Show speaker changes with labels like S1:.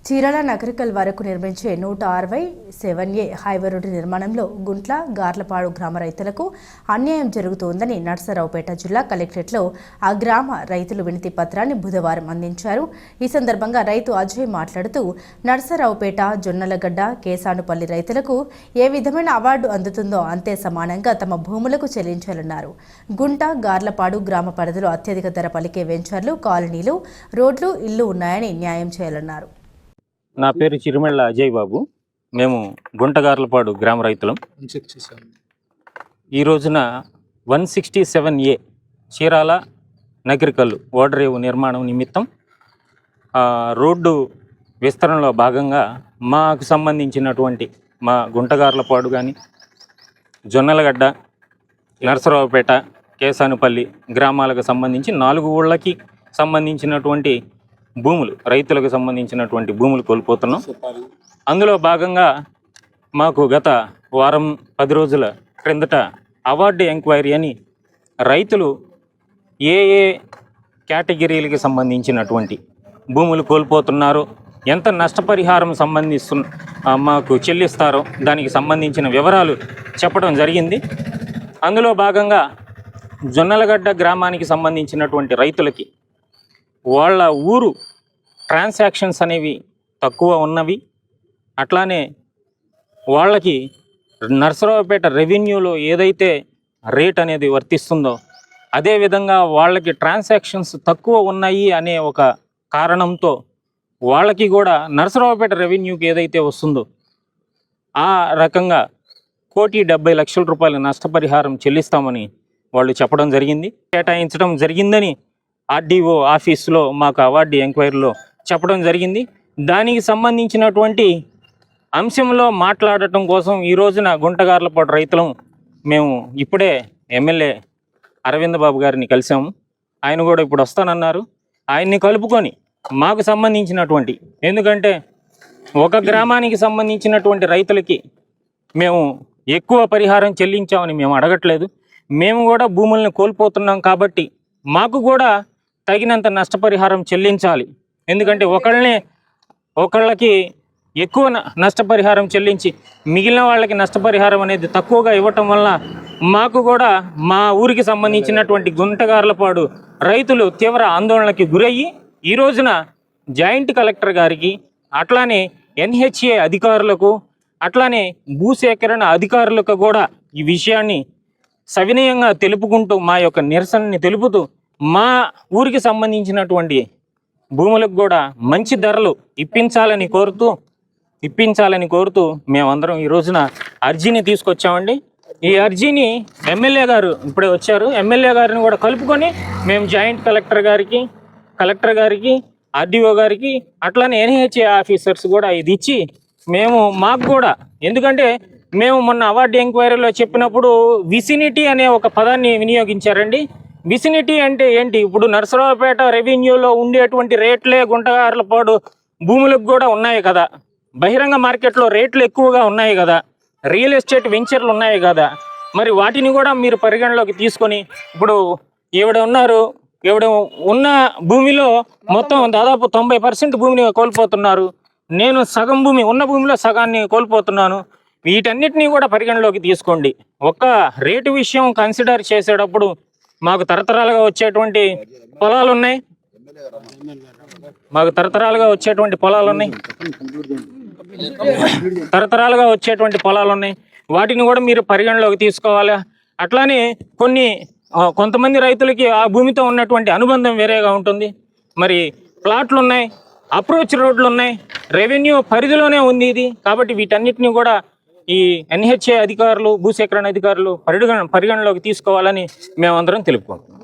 S1: చీరాల నగరికల్ వరకు నిర్మించే 167A highway road నిర్మాణంలో గుంట్ల గార్లపాడు గ్రామ రైతులకు అన్యాయం జరుగుతోందని నర్సరావుపేట జిల్లా కలెక్టరేట్లో ఆ గ్రామ రైతులు వినతి పత్రాన్ని బుధవారం అందించారు. ఈ సందర్భంగా రైతు అజయ్ మాట్లాడుతూ నర్సరావుపేట, జొన్నలగడ్డ, కేసానుపల్లి రైతులకు ఏ విధమైన అవార్డు అందుతుందో అంతే సమానంగా తమ భూములకు చెల్లించాలన్నారు. గుంట గార్లపాడు గ్రామ పరిధిలో అత్యధిక ధర పలికే వెంచర్లు, కాలనీలు, రోడ్లు, ఇళ్లు ఉన్నాయని న్యాయం చేయాలన్నారు.
S2: నా పేరు చిరుమెళ్ళ అజయ్ బాబు. మేము గుంటగార్లపాడు గ్రామ రైతులం. ఈ రోజున 167A చీరాల నగరికల్లు ఓడరేవు నిర్మాణం నిమిత్తం రోడ్డు విస్తరణలో భాగంగా మాకు సంబంధించినటువంటి మా గుంటగార్లపాడు కానీ, జొన్నలగడ్డ, నర్సరావుపేట, కేసానుపల్లి గ్రామాలకు సంబంధించి 4 ఊళ్ళకి సంబంధించినటువంటి భూములు, రైతులకు సంబంధించినటువంటి భూములు కోల్పోతున్నాం. అందులో భాగంగా మాకు గత వారం 10 రోజుల క్రిందట అవార్డు ఎంక్వైరీ అని రైతులు ఏ కేటగిరీలకి సంబంధించినటువంటి భూములు కోల్పోతున్నారో, ఎంత నష్టపరిహారం మాకు చెల్లిస్తారో దానికి సంబంధించిన వివరాలు చెప్పడం జరిగింది. అందులో భాగంగా జొన్నలగడ్డ గ్రామానికి సంబంధించినటువంటి రైతులకి వాళ్ళ ఊరు ట్రాన్సాక్షన్స్ అనేవి తక్కువ ఉన్నవి. అట్లానే వాళ్ళకి నర్సరావుపేట రెవెన్యూలో ఏదైతే రేట్ అనేది వర్తిస్తుందో అదేవిధంగా వాళ్ళకి ట్రాన్సాక్షన్స్ తక్కువ ఉన్నాయి అనే ఒక కారణంతో వాళ్ళకి కూడా నర్సరావుపేట రెవెన్యూకి ఏదైతే వస్తుందో ఆ రకంగా 1,70,00,000 రూపాయల నష్టపరిహారం చెల్లిస్తామని వాళ్ళు చెప్పడం జరిగింది, కేటాయించడం జరిగిందని ఆర్డీఓ ఆఫీసులో మాకు అవార్డు ఎంక్వైరీలో చెప్పడం జరిగింది. దానికి సంబంధించినటువంటి అంశంలో మాట్లాడటం కోసం ఈ రోజున గుంటగార్లపాడు రైతులం మేము ఇప్పుడే ఎమ్మెల్యే అరవింద్ బాబు గారిని కలిసాము. ఆయన కూడా ఇప్పుడు వస్తానన్నారు. ఆయన్ని కలుపుకొని మాకు సంబంధించినటువంటి, ఎందుకంటే ఒక గ్రామానికి సంబంధించినటువంటి రైతులకి మేము ఎక్కువ పరిహారం చెల్లించామని మేము అడగట్లేదు. మేము కూడా భూములను కోల్పోతున్నాం కాబట్టి మాకు కూడా తగినంత నష్టపరిహారం చెల్లించాలి. ఎందుకంటే ఒకళ్ళకి ఎక్కువ నష్టపరిహారం చెల్లించి మిగిలిన వాళ్ళకి నష్టపరిహారం అనేది తక్కువగా ఇవ్వటం వల్ల మాకు కూడా మా ఊరికి సంబంధించినటువంటి గుంటగార్లపాడు రైతులు తీవ్ర ఆందోళనకి గురయ్యి ఈ రోజున జాయింట్ కలెక్టర్ గారికి, అట్లానే NHA అధికారులకు, అట్లానే భూసేకరణ అధికారులకు కూడా ఈ విషయాన్ని సవినయంగా తెలుపుకుంటూ మా యొక్క నిరసనని తెలుపుతూ మా ఊరికి సంబంధించినటువంటి భూములకు కూడా మంచి ధరలు ఇప్పించాలని కోరుతూ మేమందరం ఈ రోజున అర్జీని తీసుకొచ్చామండి. ఈ అర్జీని ఎమ్మెల్యే గారు ఇప్పుడే వచ్చారు. ఎమ్మెల్యే గారిని కూడా కలుపుకొని మేము జాయింట్ కలెక్టర్ గారికి ఆర్డీఓ గారికి, అట్లానే NHA ఆఫీసర్స్ కూడా ఇది ఇచ్చి మాకు కూడా, ఎందుకంటే మేము మొన్న అవార్డు ఎంక్వైరీలో చెప్పినప్పుడు విసినిటీ అనే ఒక పదాన్ని వినియోగించారండి. విసినిటీ అంటే ఏంటి? ఇప్పుడు నర్సరావుపేట రెవెన్యూలో ఉండేటువంటి రేట్లే గుంటగార్లపాడు భూములకు కూడా ఉన్నాయి కదా, బహిరంగ మార్కెట్లో రేట్లు ఎక్కువగా ఉన్నాయి కదా, రియల్ ఎస్టేట్ వెంచర్లు ఉన్నాయి కదా, మరి వాటిని కూడా మీరు పరిగణలోకి తీసుకొని, ఇప్పుడు ఈవిడ ఉన్న భూమిలో మొత్తం దాదాపు 90% భూమిని కోల్పోతున్నారు. నేను సగం భూమి, ఉన్న భూమిలో సగాన్ని కోల్పోతున్నాను. వీటన్నిటినీ కూడా పరిగణలోకి తీసుకోండి. ఒక్క రేటు విషయం కన్సిడర్ చేసేటప్పుడు మాకు తరతరాలుగా వచ్చేటువంటి పొలాలు ఉన్నాయి, వాటిని కూడా మీరు పరిగణలోకి తీసుకోవాలి. అట్లానే కొంతమంది రైతులకి ఆ భూమితో ఉన్నటువంటి అనుబంధం వేరేగా ఉంటుంది. మరి ప్లాట్లు ఉన్నాయి, అప్రోచ్ రోడ్లు ఉన్నాయి, రెవెన్యూ పరిధిలోనే ఉంది ఇది. కాబట్టి వీటన్నిటిని కూడా ఈ NHA అధికారులు, భూసేకరణ అధికారులు పరిగణలోకి తీసుకోవాలని మేమందరం తెలుపుకుంటున్నాం.